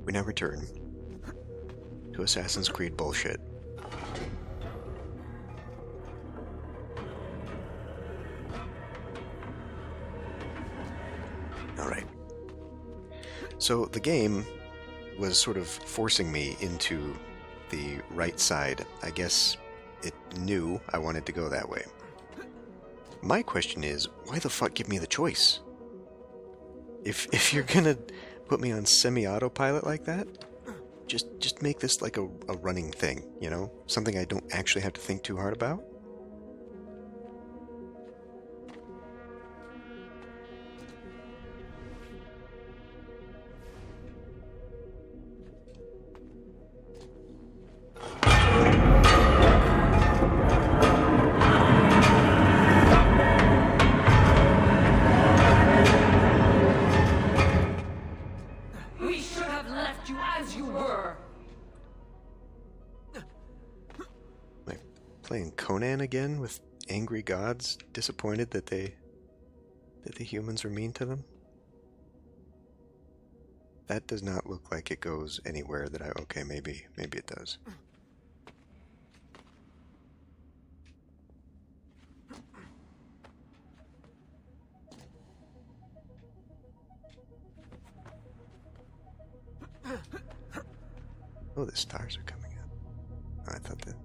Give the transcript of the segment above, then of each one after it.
We now return to Assassin's Creed bullshit. Alright. So the game was sort of forcing me into the right side. I guess it knew I wanted to go that way. My question is, why the fuck give me the choice? If you're gonna put me on semi-autopilot like that, just make this like a running thing, you know? Something I don't actually have to think too hard about. Playing Conan again with angry gods, disappointed that the humans are mean to them? That does not look like it goes anywhere that okay, maybe it does. Oh, the stars are coming out. Oh, I thought that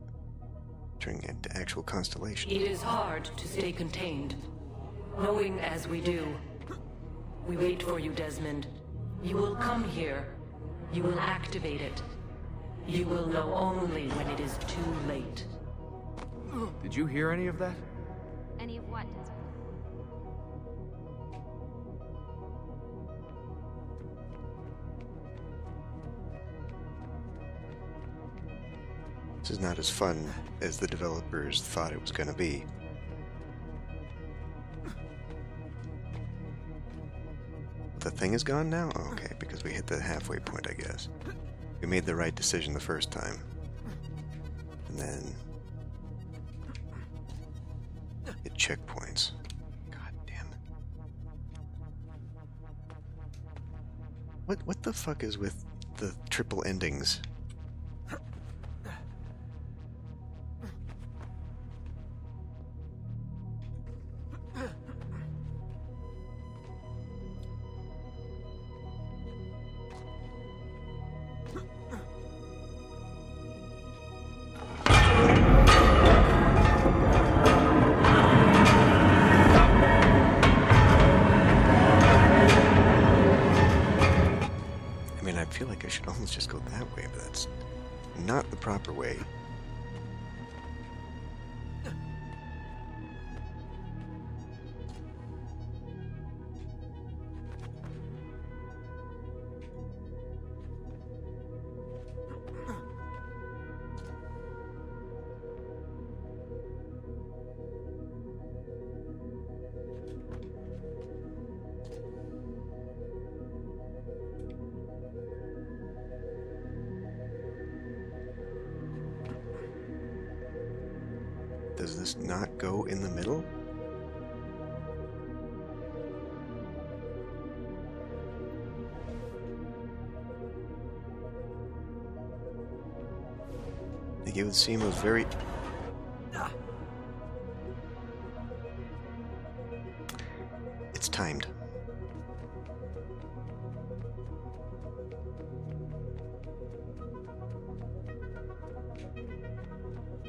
turning into actual constellations. It is hard to stay contained, knowing as we do. We wait for you, Desmond. You will come here. You will activate it. You will know only when it is too late. Did you hear any of that? Any of what, Desmond? This is not as fun as the developers thought it was going to be. The thing is gone now? Oh, okay, because we hit the halfway point, I guess. We made the right decision the first time. And then hit checkpoints. God damn it. What the fuck is with the triple endings? I feel like I should almost just go that way, but that's not the proper way. Does this not go in the middle? I think it would seem a very... It's timed.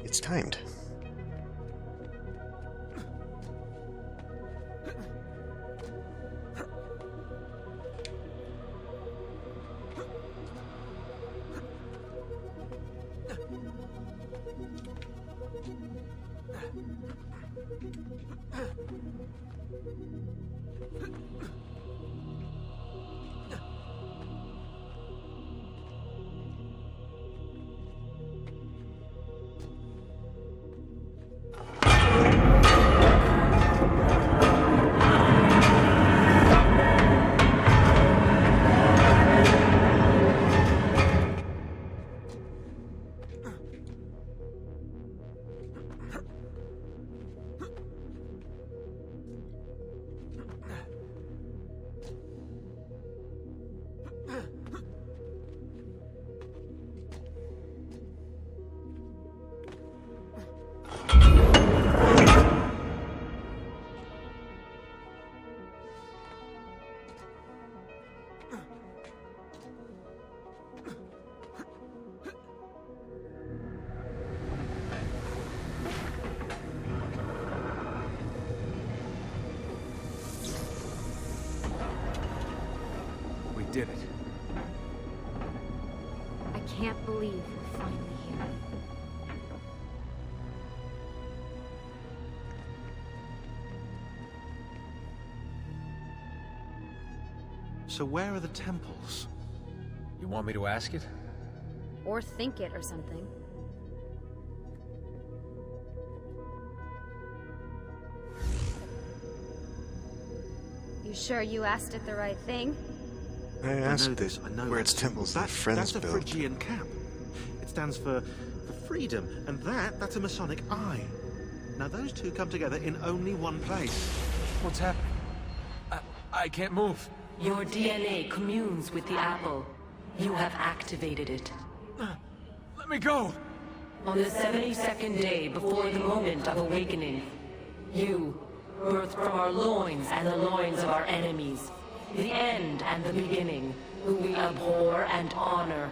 It's timed. did it. I can't believe we're finally here. So where are the temples? You want me to ask it? Or think it or something. You sure you asked it the right thing? I asked it I know where its that. temples that friends That's a built. Phrygian cap. It stands for freedom, and that's a Masonic eye. Now those two come together in only one place. What's happening? I can't move. Your DNA communes with the apple. You have activated it. Let me go! On the 72nd day before the moment of awakening, you, birthed from our loins and the loins of our enemies, the end and the beginning, whom we abhor and honor,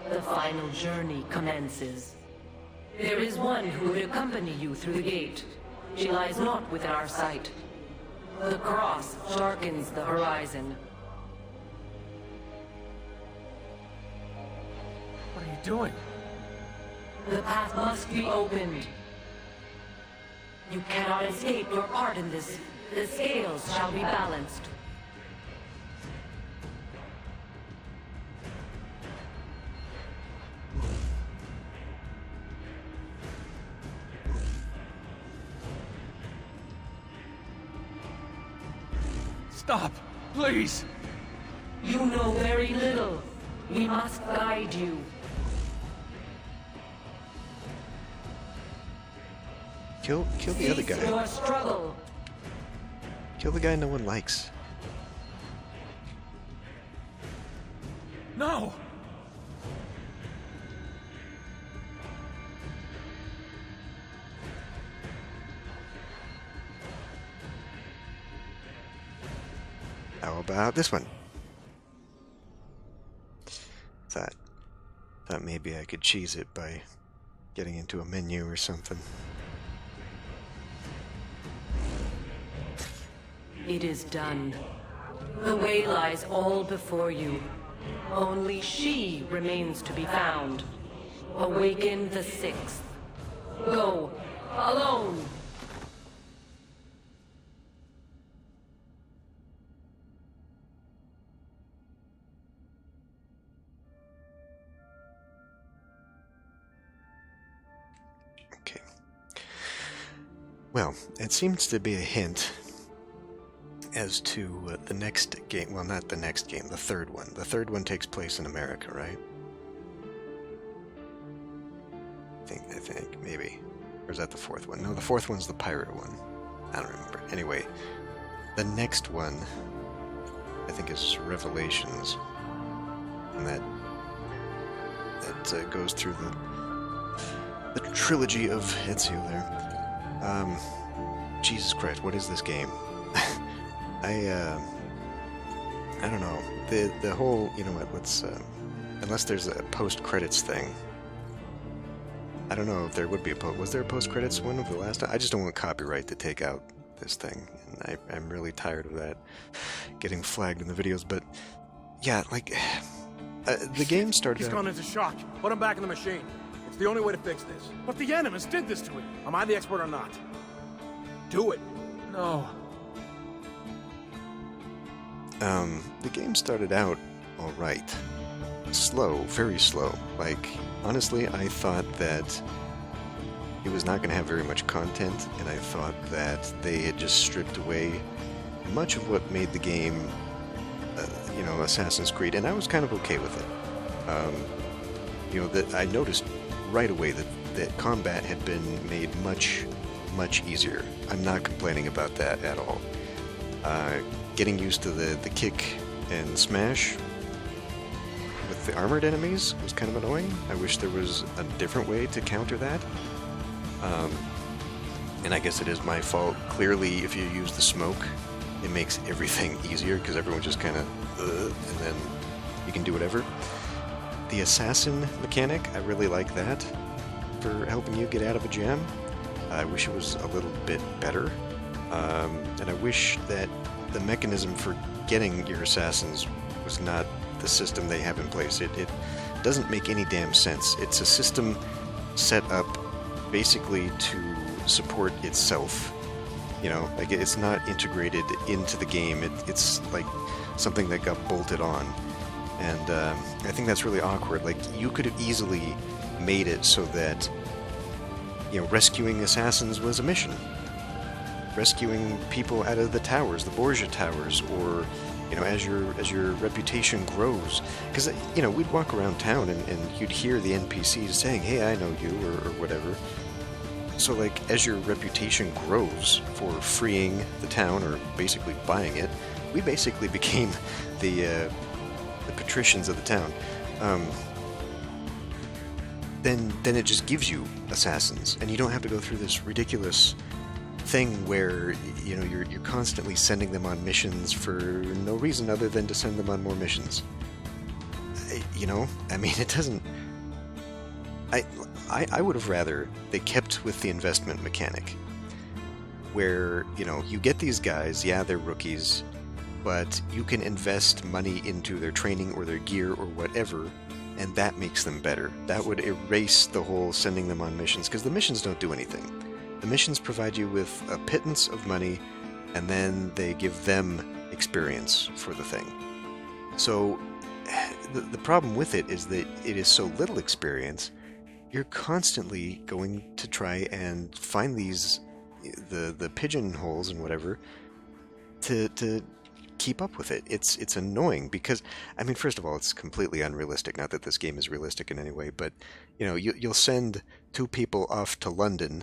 the final journey commences. There is one who would accompany you through the gate. She lies not within our sight. The cross darkens the horizon. What are you doing? The path must be opened. You cannot escape your part in this. The scales shall be balanced. Stop! Please! You know very little. We must guide you. Kill the other Cease guy. your struggle. Kill the guy no one likes. No! How about this one? Thought maybe I could cheese it by getting into a menu or something. It is done. The way lies all before you. Only she remains to be found. Awaken the sixth. Go, alone! Okay. Well, it seems to be a hint as to the next game. Well, not the next game, the third one. The third one takes place in America, right? I think, maybe. Or is that the fourth one? No, the fourth one's the pirate one. I don't remember. Anyway, the next one, I think, is Revelations. And that goes through the trilogy of Ezio there. Jesus Christ, what is this game? I don't know. The whole, you know what, let's, unless there's a post-credits thing. I don't know if there would be was there a post-credits one of the last time? I just don't want copyright to take out this thing, and I'm really tired of that getting flagged in the videos, but yeah, like, the game started He's gone into shock. Put him back in the machine. It's the only way to fix this. But the Animus did this to him. Am I the expert or not? Do it. No. The game started out alright. Slow, very slow. Like, honestly, I thought that it was not going to have very much content, and I thought that they had just stripped away much of what made the game, Assassin's Creed, and I was kind of okay with it. That I noticed right away that combat had been made much, much easier. I'm not complaining about that at all. Getting used to the kick and smash with the armored enemies was kind of annoying. I wish there was a different way to counter that. And I guess it is my fault. Clearly, if you use the smoke, it makes everything easier because everyone just kind of, and then you can do whatever. The assassin mechanic, I really like that for helping you get out of a jam. I wish it was a little bit better. And I wish that the mechanism for getting your assassins was not the system they have in place. It doesn't make any damn sense. It's a system set up basically to support itself. You know, like it's not integrated into the game. It's like something that got bolted on. And I think that's really awkward. Like, you could have easily made it so that, you know, rescuing assassins was a mission. Rescuing people out of the towers, the Borgia towers, or, you know, as your reputation grows. Because, you know, we'd walk around town and you'd hear the NPCs saying, hey, I know you, or whatever. So, like, as your reputation grows for freeing the town, or basically buying it, we basically became the patricians of the town. Then it just gives you assassins, and you don't have to go through this ridiculous thing where, you know, you're constantly sending them on missions for no reason other than to send them on more missions. You know, I mean, it doesn't. I would have rather they kept with the investment mechanic, where, you know, you get these guys, yeah, they're rookies, but you can invest money into their training or their gear or whatever, and that makes them better. That would erase the whole sending them on missions, because the missions don't do anything. The missions provide you with a pittance of money, and then they give them experience for the thing. So the problem with it is that it is so little experience. You're constantly going to try and find these the pigeonholes and whatever to keep up with it. It's annoying because, I mean, first of all, it's completely unrealistic. Not that this game is realistic in any way, but, you know, you'll send two people off to London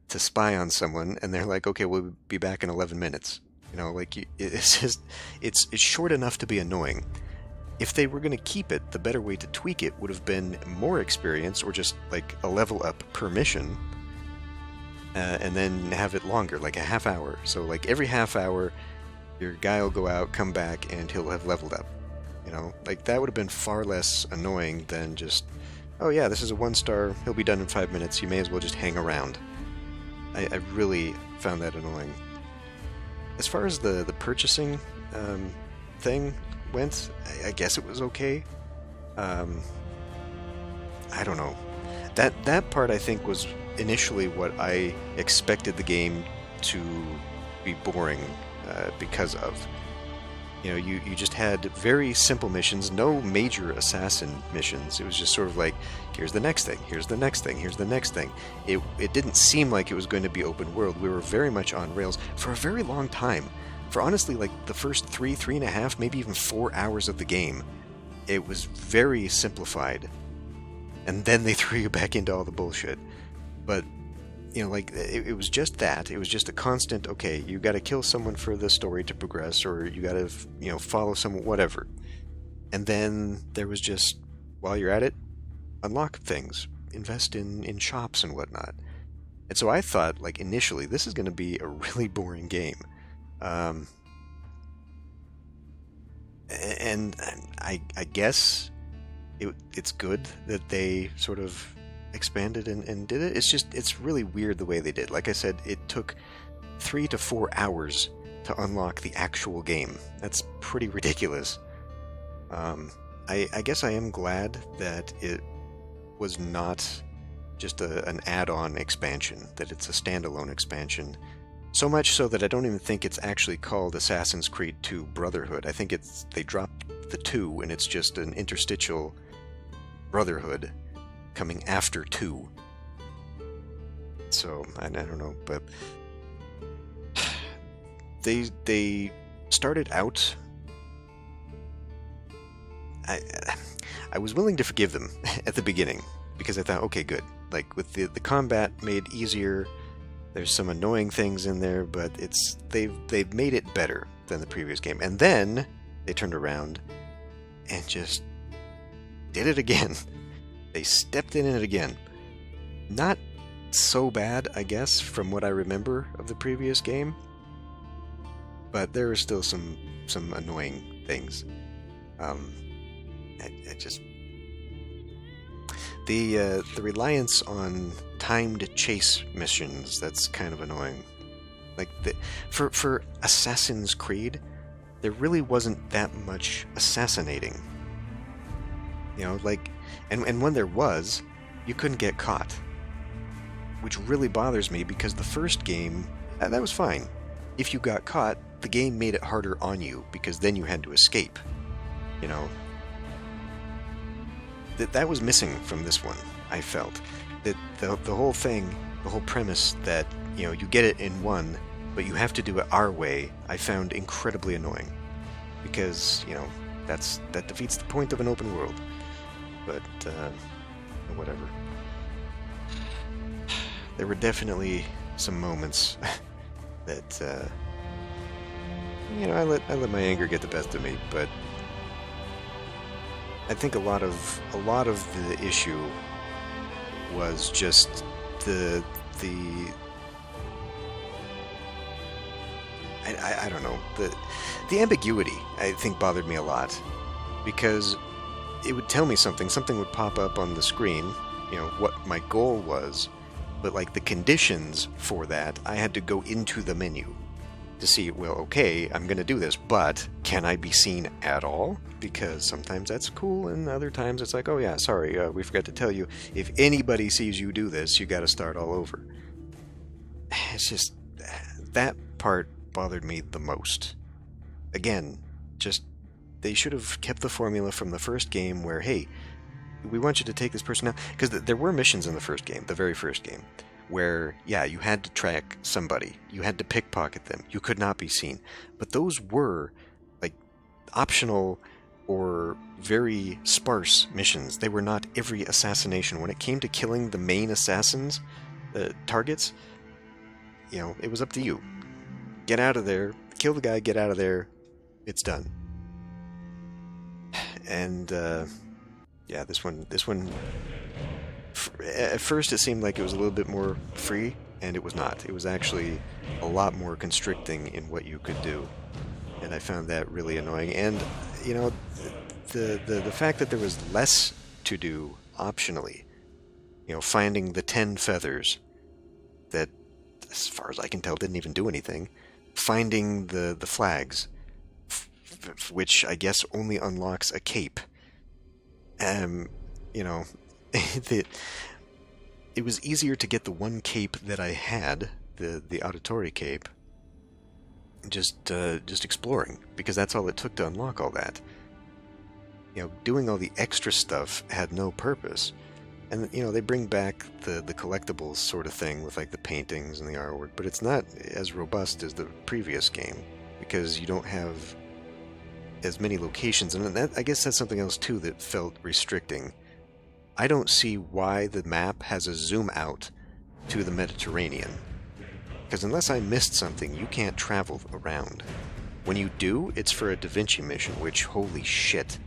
to spy on someone, and they're like, okay, we'll be back in 11 minutes. You know, like, it's just, it's short enough to be annoying. If they were going to keep it, the better way to tweak it would have been more experience, or just like a level up per mission, and then have it longer, like a half hour. So like every half hour, your guy will go out, come back, and he'll have leveled up. You know, like that would have been far less annoying than just, oh yeah, this is a 1-star, he'll be done in 5 minutes, you may as well just hang around. I really found that annoying. As far as the purchasing thing went, I guess it was okay. I don't know. That part, I think, was initially what I expected the game to be boring because of. You know, you just had very simple missions, no major assassin missions. It was just sort of like, here's the next thing, here's the next thing, here's the next thing. It didn't seem like it was going to be open world. We were very much on rails for a very long time. For honestly, like the first 3.5, maybe even 4 hours of the game, it was very simplified. And then they threw you back into all the bullshit. But, you know, like, it was just that. It was just a constant, okay, you gotta kill someone for the story to progress, or you gotta, you know, follow someone, whatever. And then there was just, while you're at it, unlock things. Invest in shops and whatnot. And so I thought, like, initially, this is gonna be a really boring game. And I guess it's good that they sort of expanded and did it. It's really weird the way they did. Like I said, it took 3 to 4 hours to unlock the actual game. That's pretty ridiculous. I guess I am glad that it was not just an add-on expansion, that it's a standalone expansion. So much so that I don't even think it's actually called Assassin's Creed 2 Brotherhood. I think they dropped the 2 and it's just an interstitial Brotherhood coming after 2. So, I don't know, but they started out. I was willing to forgive them at the beginning because I thought, okay, good. Like, with the combat made easier. There's some annoying things in there, but they've made it better than the previous game. And then they turned around and just did it again. They stepped in it again. Not so bad, I guess, from what I remember of the previous game, but there are still some annoying things. I just the reliance on timed chase missions, that's kind of annoying. Like, for Assassin's Creed, there really wasn't that much assassinating. You know, like, and when there was, you couldn't get caught. Which really bothers me because the first game, that was fine. If you got caught, the game made it harder on you because then you had to escape. You know, that was missing from this one, I felt. That the whole thing, the whole premise that, you know, you get it in one, but you have to do it our way, I found incredibly annoying. Because, you know, that defeats the point of an open world. But, whatever. There were definitely some moments that, you know, I let my anger get the best of me, but I think a lot of the issue was just the I don't know, the ambiguity, I think, bothered me a lot, because it would tell me something would pop up on the screen, you know, what my goal was, but like the conditions for that, I had to go into the menu to see, well, okay, I'm going to do this, but can I be seen at all? Because sometimes that's cool, and other times it's like, oh yeah, sorry, we forgot to tell you, if anybody sees you do this, you got to start all over. It's just, that part bothered me the most. Again, just, they should have kept the formula from the first game where, hey, we want you to take this person out, because there were missions in the first game, the very first game, where, yeah, you had to track somebody, you had to pickpocket them, you could not be seen, but those were, like, optional or very sparse missions. They were not every assassination. When it came to killing the main assassins, targets, you know, it was up to you. Get out of there, kill the guy, get out of there, it's done. And, yeah, this one, at first it seemed like it was a little bit more free, and it was not. It was actually a lot more constricting in what you could do, and I found that really annoying. And, you know, the fact that there was less to do optionally, you know, finding the 10 feathers that, as far as I can tell, didn't even do anything, finding the flags, which I guess only unlocks a cape. You know, it was easier to get the one cape that I had, the auditory cape, just exploring, because that's all it took to unlock all that. You know, doing all the extra stuff had no purpose. And, you know, they bring back the collectibles sort of thing with, like, the paintings and the artwork, but it's not as robust as the previous game, because you don't have as many locations, and that, I guess that's something else too that felt restricting. I don't see why the map has a zoom out to the Mediterranean, because unless I missed something, you can't travel around. When you do, it's for a Da Vinci mission, which, holy shit.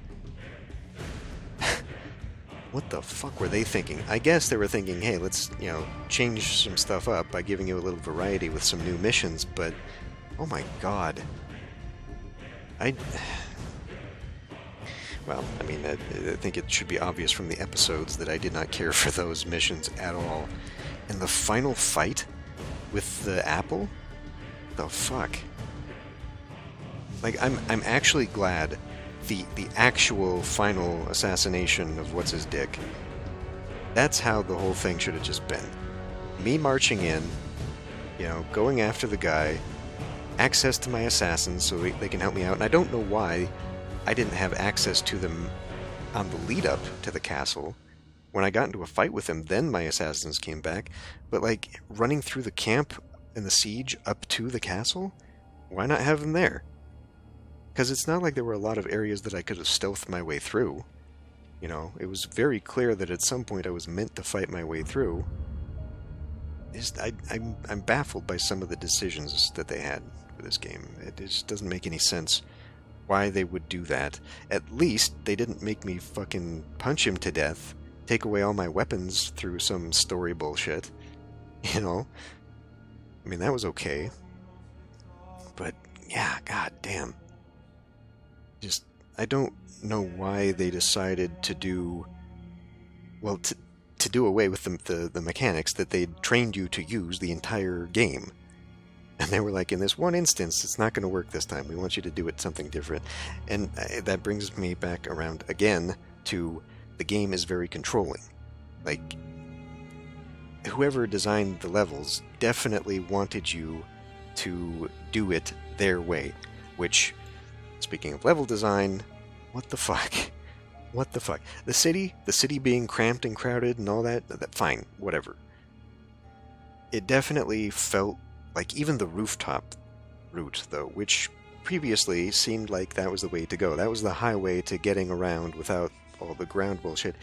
What the fuck were they thinking? I guess they were thinking, hey, let's, you know, change some stuff up by giving you a little variety with some new missions, but oh my god. Well, I mean, I think it should be obvious from the episodes that I did not care for those missions at all. And the final fight with the apple? The fuck? Like, I'm actually glad the actual final assassination of what's-his-dick, that's how the whole thing should have just been. Me marching in, you know, going after the guy, access to my assassins so they can help me out, and I don't know why I didn't have access to them on the lead-up to the castle. When I got into a fight with them, then my assassins came back, but, like, running through the camp and the siege up to the castle? Why not have them there? Because it's not like there were a lot of areas that I could have stealthed my way through. You know, it was very clear that at some point I was meant to fight my way through. I'm baffled by some of the decisions that they had for this game. It just doesn't make any sense why they would do that. At least they didn't make me fucking punch him to death, take away all my weapons through some story bullshit. You know? I mean, that was okay. But, yeah, god damn. Just, I don't know why they decided to do, well, to do away with the mechanics that they'd trained you to use the entire game. And they were like, in this one instance, it's not going to work this time. We want you to do it something different. And that brings me back around again to the game is very controlling. Like, whoever designed the levels definitely wanted you to do it their way. Which, speaking of level design, what the fuck? What the fuck? The city being cramped and crowded and all that fine, whatever. It definitely felt like even the rooftop route, though, which previously seemed like that was the way to go. That was the highway to getting around without all the ground bullshit.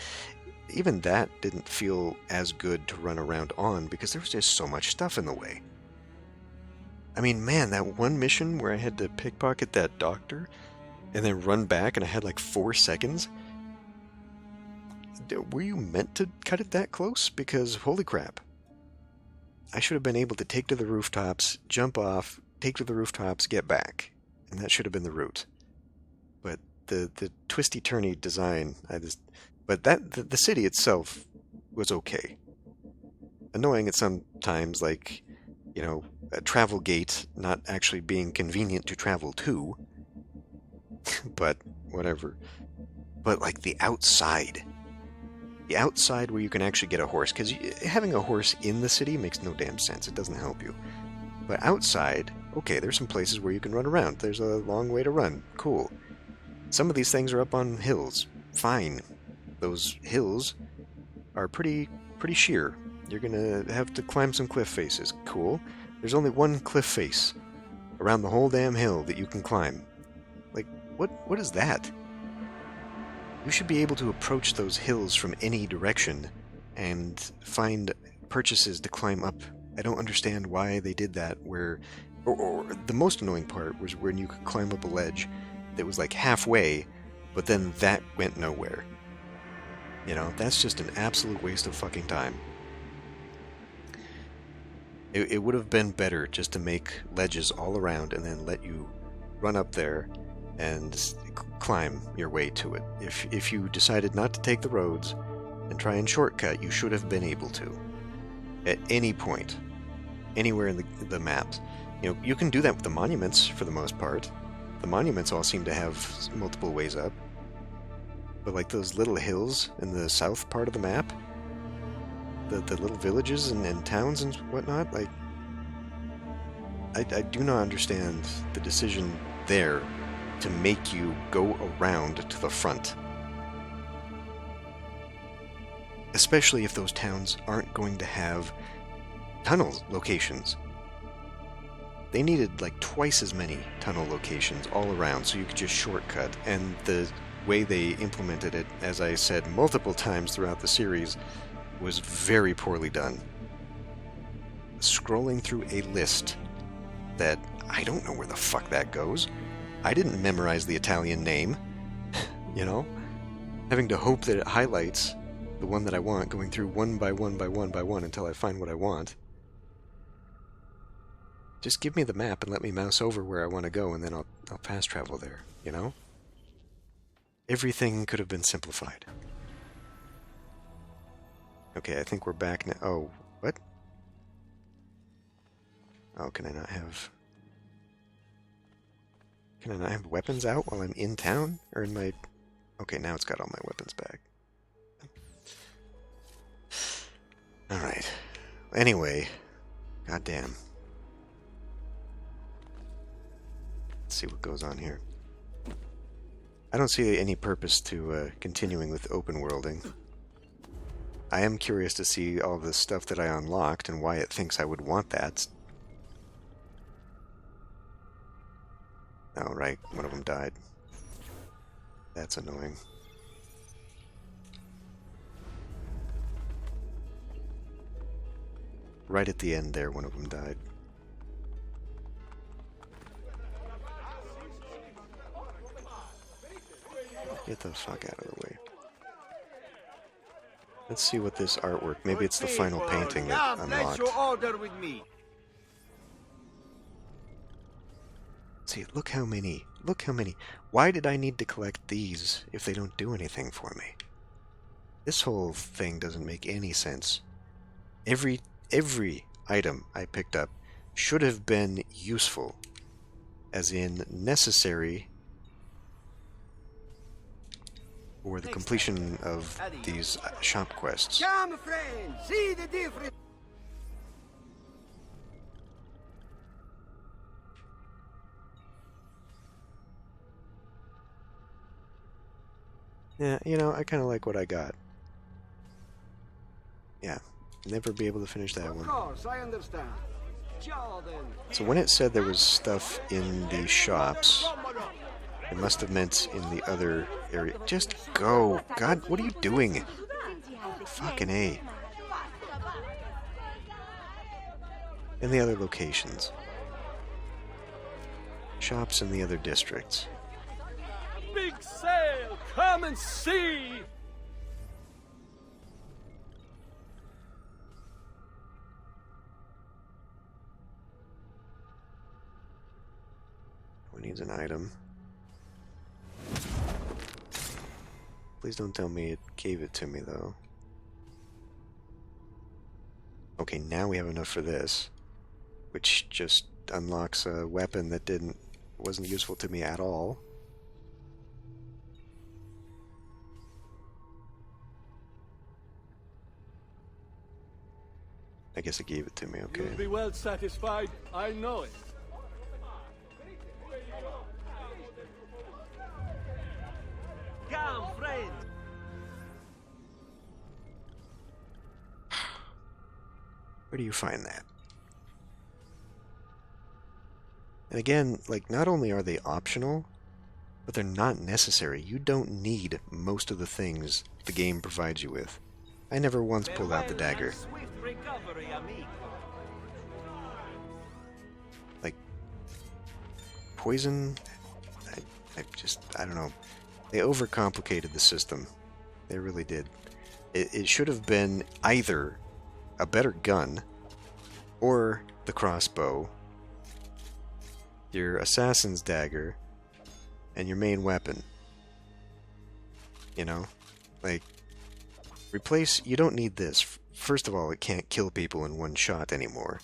Even that didn't feel as good to run around on because there was just so much stuff in the way. I mean, man, that one mission where I had to pickpocket that doctor and then run back and I had like 4 seconds. Were you meant to cut it that close? Because holy crap. I should have been able to take to the rooftops, jump off, take to the rooftops, get back. And that should have been the route. But the twisty-turny design, but the city itself was okay. Annoying at some times, like, you know, a travel gate not actually being convenient to travel to. But whatever. But like the outside where you can actually get a horse, because having a horse in the city makes no damn sense. It doesn't help you. But outside, okay, there's some places where you can run around. There's a long way to run. Cool. Some of these things are up on hills. Fine. Those hills are pretty sheer. You're gonna have to climb some cliff faces. Cool. There's only one cliff face around the whole damn hill that you can climb. Like, what is that? You should be able to approach those hills from any direction and find purchases to climb up. I don't understand why they did that, or the most annoying part was when you could climb up a ledge that was like halfway, but then that went nowhere. You know, that's just an absolute waste of fucking time. It would have been better just to make ledges all around and then let you run up there and climb your way to it. If you decided not to take the roads and try and shortcut, you should have been able to. At any point. Anywhere in the maps. You know, you can do that with the monuments for the most part. The monuments all seem to have multiple ways up. But like those little hills in the south part of the map, the little villages and towns and whatnot, like, I do not understand the decision there to make you go around to the front. Especially if those towns aren't going to have tunnel locations. They needed like twice as many tunnel locations all around so you could just shortcut, and the way they implemented it, as I said multiple times throughout the series, was very poorly done. Scrolling through a list that I don't know where the fuck that goes. I didn't memorize the Italian name, you know? Having to hope that it highlights the one that I want, going through one by one by one by one until I find what I want. Just give me the map and let me mouse over where I want to go, and then I'll fast travel there, you know? Everything could have been simplified. Okay, I think we're back now. Oh, what? Oh, can I not have weapons out while I'm in town? Or in my... Okay, now it's got all my weapons back. Alright. Anyway. Goddamn. Let's see what goes on here. I don't see any purpose to continuing with open worlding. I am curious to see all the stuff that I unlocked and why it thinks I would want that. Oh, right. One of them died. That's annoying. Right at the end there, one of them died. Get the fuck out of the way. Let's see what this artwork... Maybe it's the final painting that unlocked. See, look how many. Look how many. Why did I need to collect these if they don't do anything for me? This whole thing doesn't make any sense. Every item I picked up should have been useful, as in necessary for the completion of these shop quests. Come, friend, see the difference. Yeah, you know, I kind of like what I got. Yeah, never be able to finish that Of one. course, I understand. Jordan. So when it said there was stuff in the shops, it must have meant in the other area. Just go! God, what are you doing? Fucking A. In the other locations. Shops in the other districts. Big sale! Come and see! Who needs an item? Please don't tell me it gave it to me, though. Okay, now we have enough for this, which just unlocks a weapon that wasn't useful to me at all. I guess it gave it to me, okay. You'll be well satisfied, I know it. Come, friend. Where do you find that? And again, like, not only are they optional, but they're not necessary. You don't need most of the things the game provides you with. I never once pulled out the dagger. Swift recovery, amigo. Like, poison? I don't know. They overcomplicated the system. They really did. It should have been either a better gun, or the crossbow, your assassin's dagger, and your main weapon. You know? Like, you don't need this. First of all, it can't kill people in one shot anymore.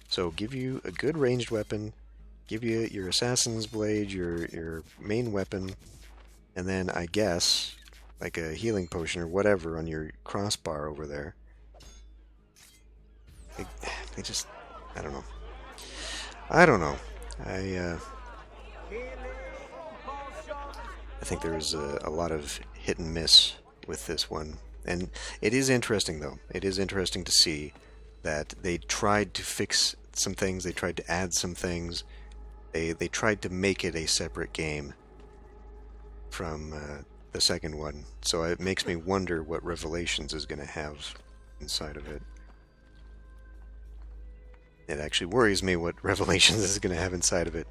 So give you a good ranged weapon, give you your assassin's blade, your main weapon, and then I guess like a healing potion or whatever on your crossbar over there. They just, I don't know. I think there was a lot of hit and miss with this one. And it is interesting, though. It is interesting to see that they tried to fix some things. They tried to add some things. They tried to make it a separate game from the second one. So it makes me wonder what Revelations is going to have inside of it. It actually worries me what Revelations is going to have inside of it.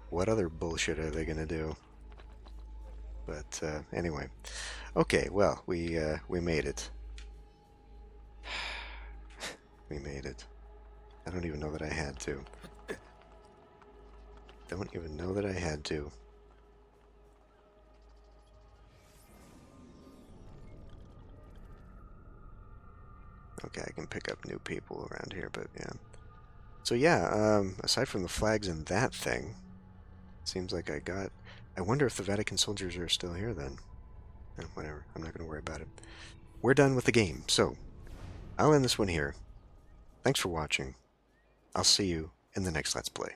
What other bullshit are they going to do? But anyway, okay. Well, we made it. We made it. I don't even know that I had to. Don't even know that I had to. Okay, I can pick up new people around here, but yeah. So yeah, aside from the flags and that thing, seems like I wonder if the Vatican soldiers are still here then. Whatever, I'm not going to worry about it. We're done with the game, so I'll end this one here. Thanks for watching. I'll see you in the next Let's Play.